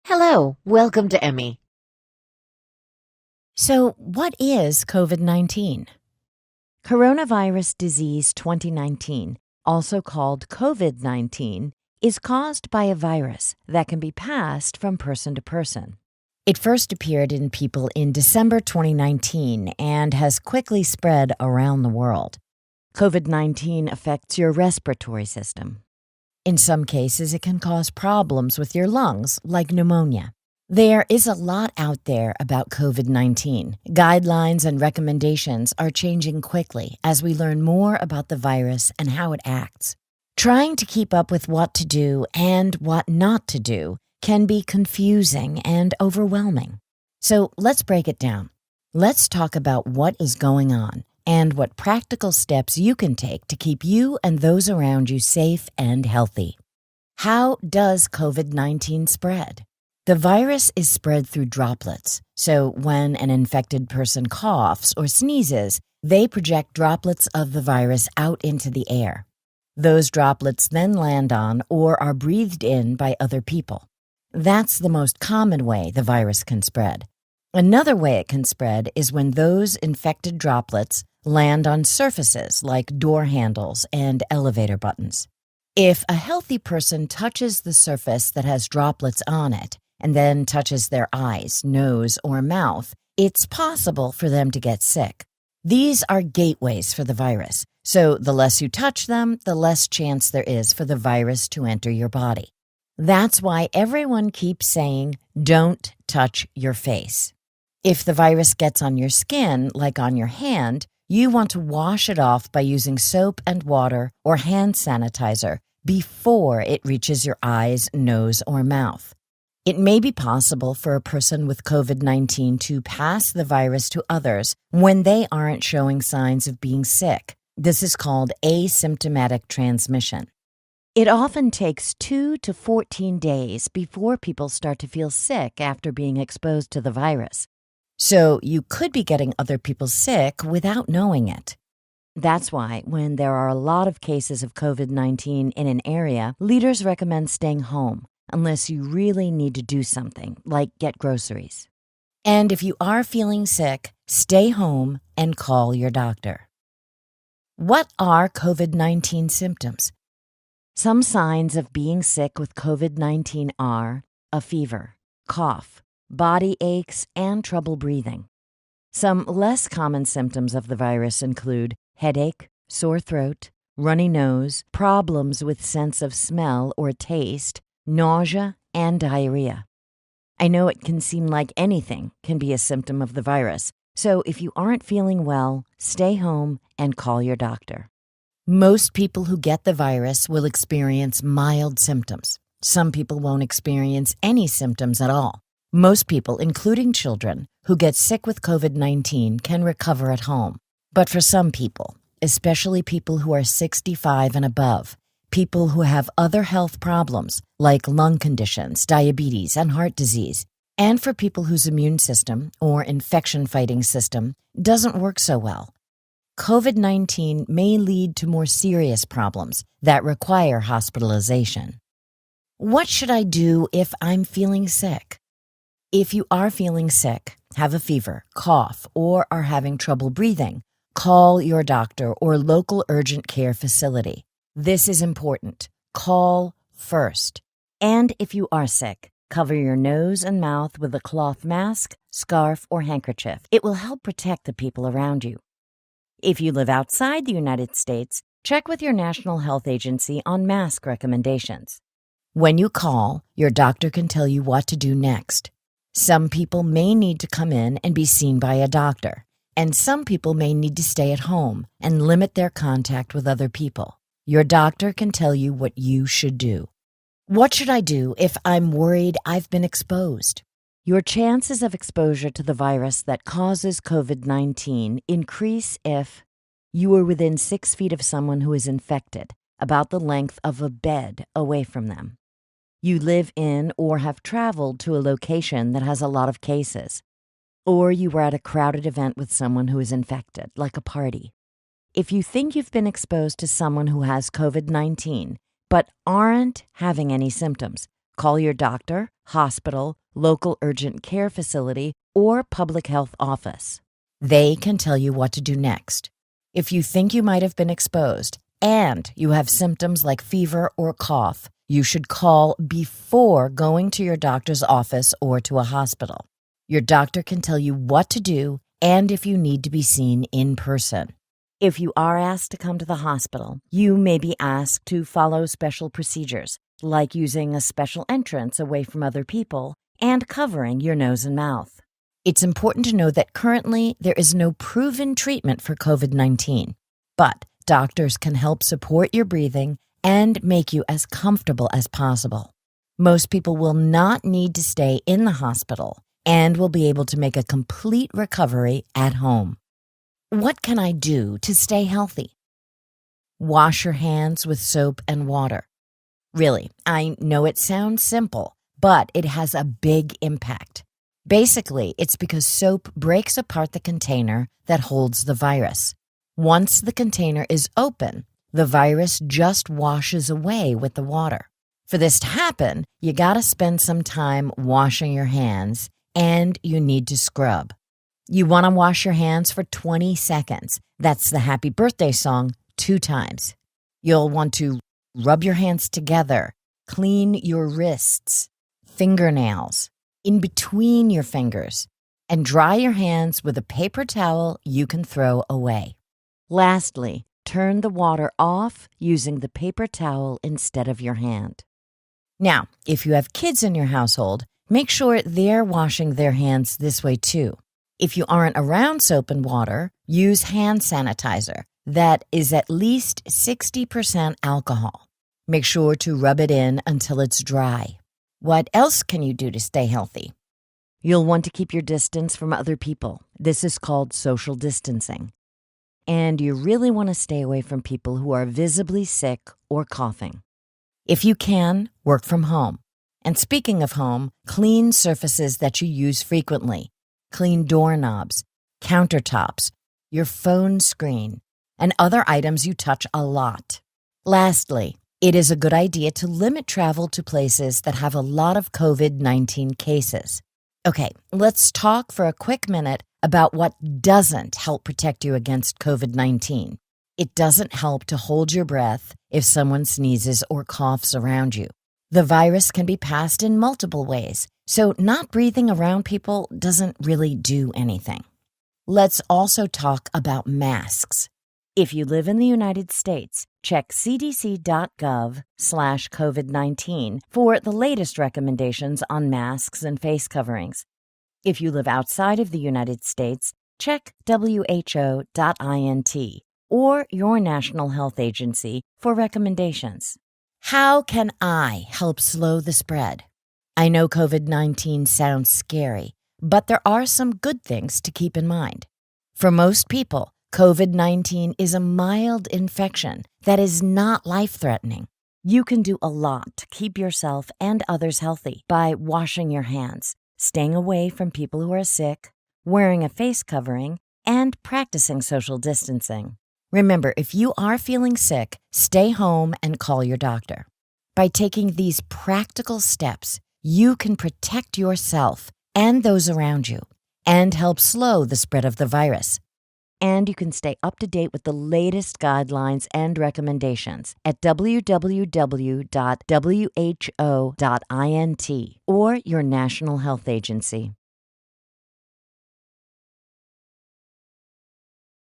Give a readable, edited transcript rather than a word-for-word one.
Hello, welcome to Emmy. So, what is COVID 19? Coronavirus disease 2019, also called COVID 19, is caused by a virus that can be passed from person to person. It first appeared in people in December 2019 and has quickly spread around the world. COVID 19 affects your respiratory system. In some cases, it can cause problems with your lungs, like pneumonia. There is a lot out there about COVID 19. Guidelines and recommendations are changing quickly as we learn more about the virus and how it acts. Trying to keep up with what to do and what not to do can be confusing and overwhelming. So let's break it down. Let's talk about what is going on and what practical steps you can take to keep you and those around you safe and healthy. How does COVID 19 spread? The virus is spread through droplets, so when an infected person coughs or sneezes, they project droplets of the virus out into the air. Those droplets then land on or are breathed in by other people. That's the most common way the virus can spread. Another way it can spread is when those infected droplets land on surfaces like door handles and elevator buttons. If a healthy person touches the surface that has droplets on it, and then touches their eyes, nose, or mouth, it's possible for them to get sick. These are gateways for the virus, so the less you touch them, the less chance there is for the virus to enter your body. That's why everyone keeps saying, don't touch your face. If the virus gets on your skin, like on your hand, you want to wash it off by using soap and water or hand sanitizer before it reaches your eyes, nose, or mouth. It may be possible for a person with COVID 19 to pass the virus to others when they aren't showing signs of being sick. This is called asymptomatic transmission. It often takes 2 to 14 days before people start to feel sick after being exposed to the virus. So you could be getting other people sick without knowing it. That's why, when there are a lot of cases of COVID 19 in an area, leaders recommend staying home, unless you really need to do something, like get groceries. And if you are feeling sick, stay home and call your doctor. What are COVID 19 symptoms? Some signs of being sick with COVID 19 are a fever, cough, body aches, and trouble breathing. Some less common symptoms of the virus include headache, sore throat, runny nose, problems with sense of smell or taste, nausea, and diarrhea. I know it can seem like anything can be a symptom of the virus, so if you aren't feeling well, stay home and call your doctor. Most people who get the virus will experience mild symptoms. Some people won't experience any symptoms at all. Most people, including children, who get sick with COVID 19 can recover at home. But for some people, especially people who are 65 and above, people who have other health problems like lung conditions, diabetes, and heart disease, and for people whose immune system or infection-fighting system doesn't work so well. COVID 19 may lead to more serious problems that require hospitalization. What should I do if I'm feeling sick? If you are feeling sick, have a fever, cough, or are having trouble breathing, call your doctor or local urgent care facility. This is important. Call first. And if you are sick, cover your nose and mouth with a cloth mask, scarf, or handkerchief. It will help protect the people around you. If you live outside the United States, check with your National Health Agency on mask recommendations. When you call, your doctor can tell you what to do next. Some people may need to come in and be seen by a doctor, and some people may need to stay at home and limit their contact with other people. Your doctor can tell you what you should do. What should I do if I'm worried I've been exposed? Your chances of exposure to the virus that causes COVID 19 increase if you are within 6 feet of someone who is infected, about the length of a bed away from them. You live in or have traveled to a location that has a lot of cases, or you were at a crowded event with someone who is infected, like a party. If you think you've been exposed to someone who has COVID 19 but aren't having any symptoms, Call your doctor, hospital, local urgent care facility, or public health office. They can tell you what to do next. If you think you might have been exposed and you have symptoms like fever or cough, you should call before going to your doctor's office or to a hospital. Your doctor can tell you what to do and if you need to be seen in person. If you are asked to come to the hospital, you may be asked to follow special procedures, like using a special entrance away from other people and covering your nose and mouth. It's important to know that currently there is no proven treatment for COVID-19, but doctors can help support your breathing and make you as comfortable as possible. Most people will not need to stay in the hospital and will be able to make a complete recovery at home. What can I do to stay healthy? Wash your hands with soap and water. Really, I know it sounds simple, but it has a big impact. Basically, it's because soap breaks apart the container that holds the virus. Once the container is open, the virus just washes away with the water. For this to happen, you gotta spend some time washing your hands, and you need to scrub. You want to wash your hands for 20 seconds. That's the happy birthday song 2 times. You'll want to rub your hands together, clean your wrists, fingernails, in between your fingers, and dry your hands with a paper towel you can throw away. Lastly, turn the water off using the paper towel instead of your hand. Now, if you have kids in your household, make sure they're washing their hands this way too. If you aren't around soap and water, use hand sanitizer that is at least 60% alcohol. Make sure to rub it in until it's dry. What else can you do to stay healthy? You'll want to keep your distance from other people. This is called social distancing. And you really want to stay away from people who are visibly sick or coughing. If you can, work from home. And speaking of home, clean surfaces that you use frequently. Clean doorknobs, countertops, your phone screen, and other items you touch a lot. Lastly, it is a good idea to limit travel to places that have a lot of COVID-19 cases. Okay, let's talk for a quick minute about what doesn't help protect you against COVID-19. It doesn't help to hold your breath if someone sneezes or coughs around you. The virus can be passed in multiple ways, so not breathing around people doesn't really do anything. Let's also talk about masks. If you live in the United States, check cdc.gov/COVID-19 for the latest recommendations on masks and face coverings. If you live outside of the United States, check who.int or your national health agency for recommendations. How can I help slow the spread? I know COVID-19 sounds scary, but there are some good things to keep in mind. For most people, COVID-19 is a mild infection that is not life-threatening. You can do a lot to keep yourself and others healthy by washing your hands, staying away from people who are sick, wearing a face covering, and practicing social distancing. Remember, if you are feeling sick, stay home and call your doctor. By taking these practical steps, you can protect yourself and those around you and help slow the spread of the virus. And you can stay up to date with the latest guidelines and recommendations at www.who.int or your national health agency.